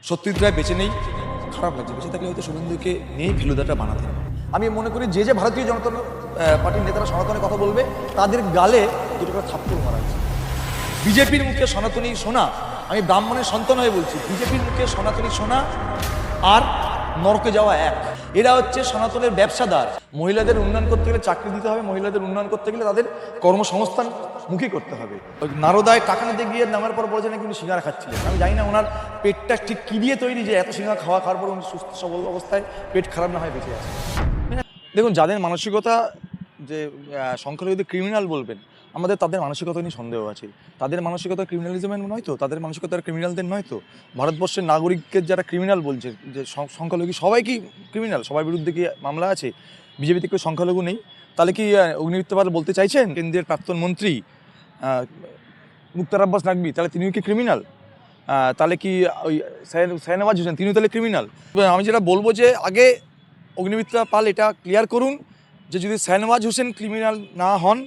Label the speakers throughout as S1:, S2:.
S1: সত্যজিৎ রায় বেঁচে নেই, খারাপ লাগছে। বেঁচে থাকলে হয়তো শুভেন্দুকে নিয়েই ফেলুদাটা বানাতেন। আমি মনে করি যে ভারতীয় জনতা পার্টির নেতারা সনাতনের কথা বলবে তাদের গালে দুটো করে থাপ্পড় মারা উচিত। বিজেপির মুখে সনাতনী সোনা, আমি ব্রাহ্মণের সন্তান হয়ে বলছি, বিজেপির মুখে সনাতনী সোনা আর নরকে যাওয়া এক। এরা হচ্ছে সনাতনের ব্যবসাদার। মহিলাদের উন্নয়ন করতে গেলে চাকরি দিতে হবে, মহিলাদের উন্নয়ন করতে গেলে তাদের কর্মসংস্থান মুখী করতে হবে। নারদায় টাকা নিতে গিয়ে নামার পর বলেছেন নাকি উনি সিঙ্গারা খাচ্ছিলেন। আমি জানি না ওনার পেটটা ঠিক কী দিয়ে তৈরি যে এত সিঙ্গারা খাওয়ার পর উনি সুস্থ সবল অবস্থায় পেট খারাপ না হয় বেঁচে আছে। দেখুন, যাদের মানসিকতা যে সংখ্যালঘুদের ক্রিমিনাল বলবেন, আমাদের তাদের মানসিকতা নিয়ে সন্দেহ আছে। তাদের মানসিকতা ক্রিমিনালিজমের নয় তো, তাদের মানসিকতার ক্রিমিনালদের নয় তো। ভারতবর্ষের নাগরিককে যারা ক্রিমিনাল বলছে, যে সংখ্যালঘু সবাই কি ক্রিমিনাল? সবার বিরুদ্ধে কি মামলা আছে? বিজেপিতে কেউ সংখ্যালঘু নেই? তাহলে কি অগ্নিমিত্রপাল বলতে চাইছেন কেন্দ্রের প্রাক্তন মন্ত্রী মুক্তার আব্বাস নাকভি তাহলে তিনিও কি ক্রিমিনাল? তাহলে কি ওই শাহনওয়াজ হোসেন তিনিও তাহলে ক্রিমিনাল? আমি যেটা বলবো যে আগে অগ্নিমিত্রা পাল এটা ক্লিয়ার করুন যে যদি শাহনওয়াজ হোসেন ক্রিমিনাল না হন,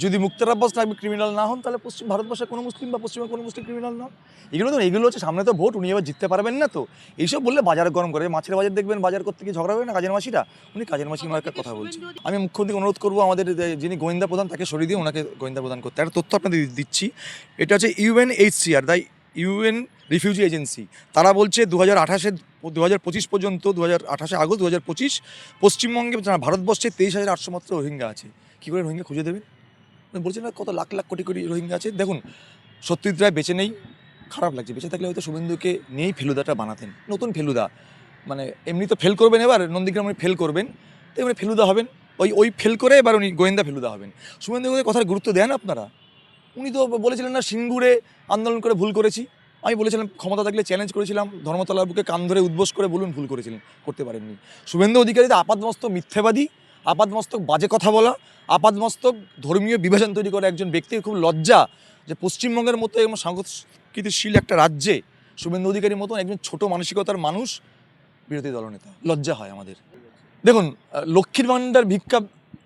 S1: যদি মুক্তার আব্বাস নাকভি ক্রিমিনাল না হন, তাহলে ভারতবর্ষের কোনো মুসলিম বা পশ্চিমবঙ্গের কোনো মুসলিম ক্রিমিনাল নন। এগুলো হচ্ছে সামনে তো ভোট, উনি এবার জিততে পারবেন না। তো এইসব বললে বাজার গরম করে। মাছের বাজার দেখবেন বাজার করতে গিয়ে ঝগড়া হবে না কাজের মাসিরা, উনি কাজের মাসি ওনার একটা কথা বলছেন। আমি মুখ্যমন্ত্রীকে অনুরোধ করবো আমাদের যিনি গোয়েন্দা প্রধান তাকে সরিয়ে দিয়ে ওনাকে গোয়েন্দা প্রদান করতে। একটা তথ্য আপনাদের দিচ্ছি, এটা হচ্ছে UNHCR, তাই UN রিফিউজি এজেন্সি। তারা বলছে 2025 পর্যন্ত, 2028 আগস্ট 2025 পশ্চিমবঙ্গে ভারতবর্ষে 23,800 মাত্র রোহিঙ্গা আছে। কী করে রোহিঙ্গা খুঁজে দেবেন? বলছেন না কত লাখ লাখ কোটি কোটি রোহিঙ্গা আছে। দেখুন, সত্যজিৎ রায় বেঁচে নেই, খারাপ লাগছে। বেঁচে থাকলে হয়তো শুভেন্দুকে নিয়েই ফেলুদাটা বানাতেন, নতুন ফেলুদা। মানে এমনি তো ফেল করবেন, এবার নন্দীগ্রাম উনি ফেল করবেন, তো এবারে ফেলুদা হবেন। ওই ফেল করে এবার উনি গোয়েন্দা ফেলুদা হবেন। শুভেন্দুকে কথার গুরুত্ব দেন আপনারা? উনি তো বলেছিলেন না সিঙ্গুরে আন্দোলন করে ভুল করেছি। আমি বলেছিলাম ক্ষমতা থাকলে চ্যালেঞ্জ করেছিলাম, ধর্মতলার বুকে কান ধরে উদ্বোস করে বলুন ভুল করেছিলেন, করতে পারেননি। শুভেন্দু অধিকারী তো আপাতমস্তক মিথ্যাবাদী, আপাতমস্তক বাজে কথা বলা, আপাতমস্তক ধর্মীয় বিভাজন তৈরি করে একজন ব্যক্তির খুব লজ্জা যে পশ্চিমবঙ্গের মতো এবং সংস্কৃতিশীল একটা রাজ্যে শুভেন্দু অধিকারীর মতন একজন ছোট মানসিকতার মানুষ বিরোধী দলনেতা। লজ্জা হয় আমাদের। দেখুন, লক্ষ্মীর ভাণ্ডার ভিক্ষা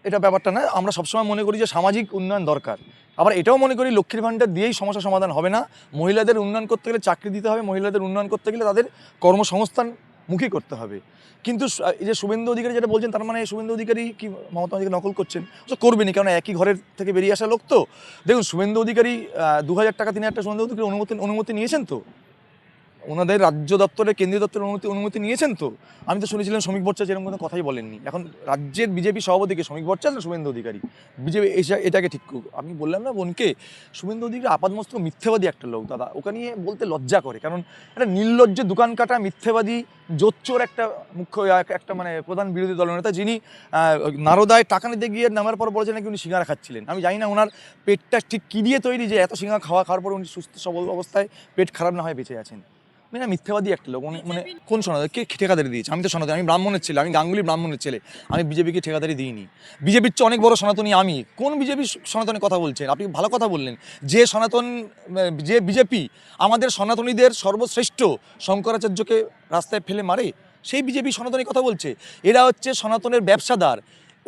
S1: এটা ব্যাপারটা না। আমরা সবসময় মনে করি যে সামাজিক উন্নয়ন দরকার, আবার এটাও মনে করি লক্ষ্মীর ভাণ্ডার দিয়েই সমস্যা সমাধান হবে না। মহিলাদের উন্নয়ন করতে গেলে চাকরি দিতে হবে, মহিলাদের উন্নয়ন করতে গেলে তাদের কর্মসংস্থান মুখী করতে হবে। কিন্তু এই যে শুভেন্দু অধিকারী যেটা বলছেন, তার মানে শুভেন্দু অধিকারী কি মমতা অধিকারী নকল করছেন? করবেনি, কারণ একই ঘরের থেকে বেরিয়ে আসা লোক তো। দেখুন, শুভেন্দু অধিকারী 2,000 টাকা 3,000 টাকা শুভেন্দু অধিকারী অনুমতি নিয়েছেন তো, ওনাদের রাজ্য দপ্তরে কেন্দ্রীয় দপ্তরের অনুমতি নিয়েছেন তো। আমি তো শুনেছিলাম শ্রমিক ভট্টাচার্য এরকম কোনো কথাই বলেননি। এখন রাজ্যের বিজেপি সভাপতিকে শ্রমিক ভট্টাচার্য না শুভেন্দু অধিকারী? বিজেপি এটাকে ঠিক আমি বললাম না বোনকে, শুভেন্দু অধিকারী আপাতমস্তক মিথ্যাবাদী একটা লোক দাদা। ওকে নিয়ে বলতে লজ্জা করে, কারণ একটা নির্লজ্জ দোকান কাটা মিথ্যাবাদী জোচ্চোর একটা একটা মানে প্রধান বিরোধী দলনেতা, যিনি নারদায় টাকা নিতে গিয়ে নামার পর বলেছেন নাকি উনি সিঙ্গারা খাচ্ছিলেন। আমি জানি না ওনার পেটটা ঠিক কী দিয়ে তৈরি যে এত সিঙ্গারা খাওয়ার পর উনি সুস্থ সবল অবস্থায় পেট খারাপ না হয় বেঁচে আছেন। না, মিথ্যাবাদী একটা লোক। মানে কোন সনাতন কে ঠিকাদারি দিয়েছে? আমি তো সনাতন, আমি ব্রাহ্মণের ছেলে, আমি গাঙ্গুলি ব্রাহ্মণের ছেলে, আমি বিজেপিকে ঠিকাদারি দিইনি। বিজেপির চেয়ে অনেক বড় সনাতনী আমি। কোন বিজেপি সনাতনের কথা বলছেন? আপনি ভালো কথা বললেন যে যে বিজেপি আমাদের সনাতনীদের সর্বশ্রেষ্ঠ শঙ্করাচার্যকে রাস্তায় ফেলে মারে, সেই বিজেপি সনাতনী কথা বলছে। এরা হচ্ছে সনাতনের ব্যবসাদার।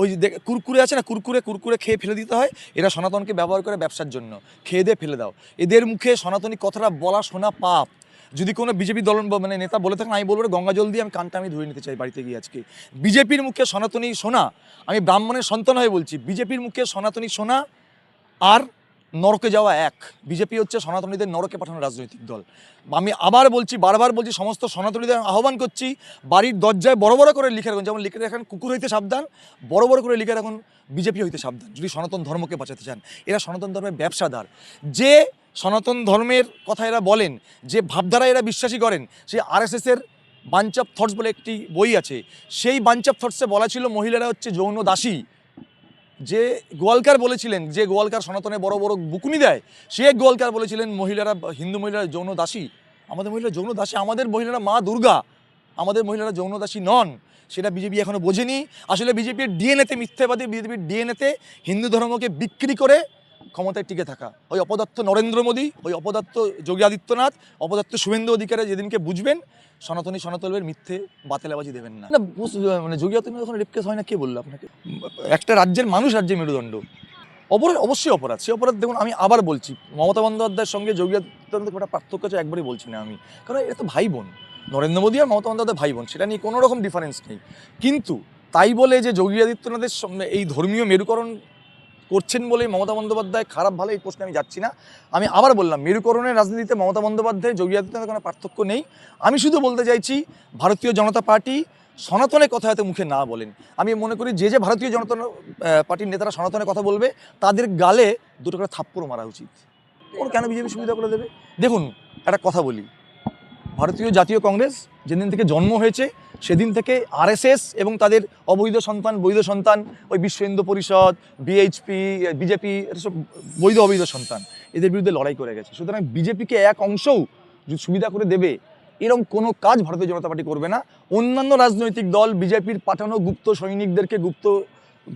S1: ওই কুরকুরে আছে না, কুরকুরে খেয়ে ফেলে দিতে হয়, এরা সনাতনকে ব্যবহার করে ব্যবসার জন্য। খেয়ে দিয়ে ফেলে দাও। এদের মুখে সনাতনী কথাটা বলা শোনা পাপ। যদি কোনো বিজেপি দল মানে নেতা বলে থাকেন, আমি বলবো গঙ্গা জল দিয়ে আমি কানটা ধুয়ে নিতে চাই বাড়িতে গিয়ে আজকে। বিজেপির মুখে সনাতনী সোনা, আমি ব্রাহ্মণের সন্তান হয়ে বলছি, বিজেপির মুখে সনাতনী সোনা আর নরকে যাওয়া এক। বিজেপি হচ্ছে সনাতনীদের নরকে পাঠানো রাজনৈতিক দল। আমি আবার বলছি, বারবার বলছি, সমস্ত সনাতনীদের আহ্বান করছি, বাড়ির দরজায় বড় বড় করে লিখে রাখুন, যেমন লিখে রাখেন কুকুর হইতে সাবধান, বড় বড় করে লিখে রাখুন বিজেপি হইতে সাবধান, যদি সনাতন ধর্মকে বাঁচাতে চান। এরা সনাতন ধর্মের ব্যবসাদার। যে সনাতন ধর্মের কথা এরা বলেন, যে ভাবধারা এরা বিশ্বাসী করেন, সেই RSSের বাঞ্চ অফ থটস বলে একটি বই আছে, সেই বাঞ্চ অফ থটসে বলা ছিল মহিলারা হচ্ছে যৌন দাসী। যে গোয়ালকার বলেছিলেন, যে গোয়ালকার সনাতনে বড় বড় বুকুনি দেয়, সে গোয়ালকার বলেছিলেন মহিলারা, হিন্দু মহিলারা যৌন দাসী। আমাদের মহিলারা যৌন দাসী? আমাদের মহিলারা মা দুর্গা, আমাদের মহিলারা যৌন দাসী নন। সেটা বিজেপি এখনো বোঝেনি। আসলে বিজেপির ডিএনএতে মিথ্যাবাদী, বিজেপির ডিএনএতে হিন্দু ধর্মকে বিক্রি করে ক্ষমতায় টিকে থাকা। ওই অপদার্থ নরেন্দ্র মোদী, ওই অপদার্থ যোগী আদিত্যনাথ, অপদার্থ শুভেন্দু অধিকারী যেদিনকে বুঝবেন, সনাতনের মিথ্যে বাতেলাবাজি দেবেন না। মানে যোগী আদিত্যনাথ যখন রেপ কেস হয় না, কে বললো আপনাকে? একটা রাজ্যের মানুষ রাজ্যের মেরুদণ্ড। অবশ্যই অপরাধ, সে অপরাধ। দেখুন আমি আবার বলছি, মমতা বন্দ্যোপাধ্যায়ের সঙ্গে যোগী আদিত্যনাথের একটা পার্থক্য আছে, একবারই বলছি না আমি, কারণ এটা তো ভাই বোন, নরেন্দ্র মোদী আর মমতা বন্দ্যোপাধ্যায় ভাই বোন, সেটা নিয়ে কোনো রকম ডিফারেন্স নেই। কিন্তু তাই বলে যে যোগী আদিত্যনাথের এই ধর্মীয় মেরুকরণ করছেন বলে মমতা বন্দ্যোপাধ্যায় খারাপ ভালো, এই প্রশ্নে আমি যাচ্ছি না। আমি আবার বললাম, মেরুকরণের রাজনীতিতে মমতা বন্দ্যোপাধ্যায় যোগী আদিত্যনাথের কোনো পার্থক্য নেই। আমি শুধু বলতে চাইছি, ভারতীয় জনতা পার্টি সনাতনের কথা হয়তো মুখে না বলেন, আমি মনে করি যে ভারতীয় জনতা পার্টির নেতারা সনাতনের কথা বলবে তাদের গালে দুটো করে থাপ্পড় মারা উচিত। ওর কেন বিজেপি সুবিধা করে দেবে? দেখুন একটা কথা বলি, ভারতীয় জাতীয় কংগ্রেস যেদিন থেকে জন্ম হয়েছে সেদিন থেকে আরএসএস এবং তাদের অবৈধ সন্তান বৈধ সন্তান, ওই বিশ্ব হিন্দু পরিষদ, বিএইচপি, বিজেপি, এসব বৈধ অবৈধ সন্তান, এদের বিরুদ্ধে লড়াই করে গেছে। সুতরাং বিজেপিকে এক অংশও যদি সুবিধা করে দেবে এরকম কোনো কাজ ভারতীয় জনতা পার্টি করবে না। অন্যান্য রাজনৈতিক দল বিজেপির পাঠানো গুপ্ত সৈনিকদেরকে,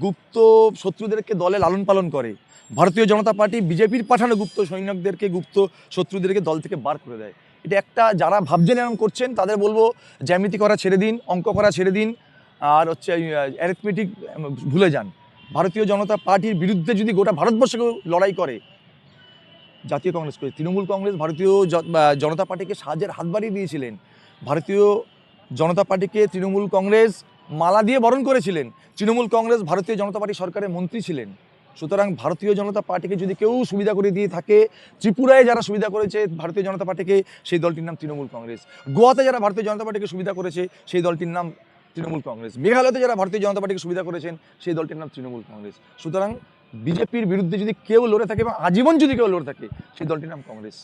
S1: গুপ্ত শত্রুদেরকে দলে লালন পালন করে, ভারতীয় জনতা পার্টি বিজেপির পাঠানো গুপ্ত সৈনিকদেরকে, গুপ্ত শত্রুদেরকে দল থেকে বার করে দেয়। এটা একটা, যারা ভাবছেন এরকম করছেন তাদের বলবো জ্যামিতি করা ছেড়ে দিন, অঙ্ক করা ছেড়ে দিন, আর হচ্ছে অ্যারিথমেটিক ভুলে যান। ভারতীয় জনতা পার্টির বিরুদ্ধে যদি গোটা ভারতবর্ষে লড়াই করে জাতীয় কংগ্রেস করে, তৃণমূল কংগ্রেস ভারতীয় জনতা পার্টিকে সাহায্যের হাত বাড়িয়ে দিয়েছিলেন। ভারতীয় জনতা পার্টিকে তৃণমূল কংগ্রেস মালা দিয়ে বরণ করেছিলেন। তৃণমূল কংগ্রেস ভারতীয় জনতা পার্টি সরকারের মন্ত্রী ছিলেন। সুতরাং ভারতীয় জনতা পার্টিকে যদি কেউ সুবিধা করে দিয়ে থাকে, ত্রিপুরায় যারা সুবিধা করেছে ভারতীয় জনতা পার্টিকে, সেই দলটির নাম তৃণমূল কংগ্রেস। গোয়াতে যারা ভারতীয় জনতা পার্টিকে সুবিধা করেছে সেই দলটির নাম তৃণমূল কংগ্রেস। মেঘালয়তে যারা ভারতীয় জনতা পার্টিকে সুবিধা করেছেন সেই দলটির নাম তৃণমূল কংগ্রেস। সুতরাং বিজেপির বিরুদ্ধে যদি কেউ লড়ে থাকে এবং আজীবন যদি কেউ লড়ে থাকে সেই দলটির নাম কংগ্রেস।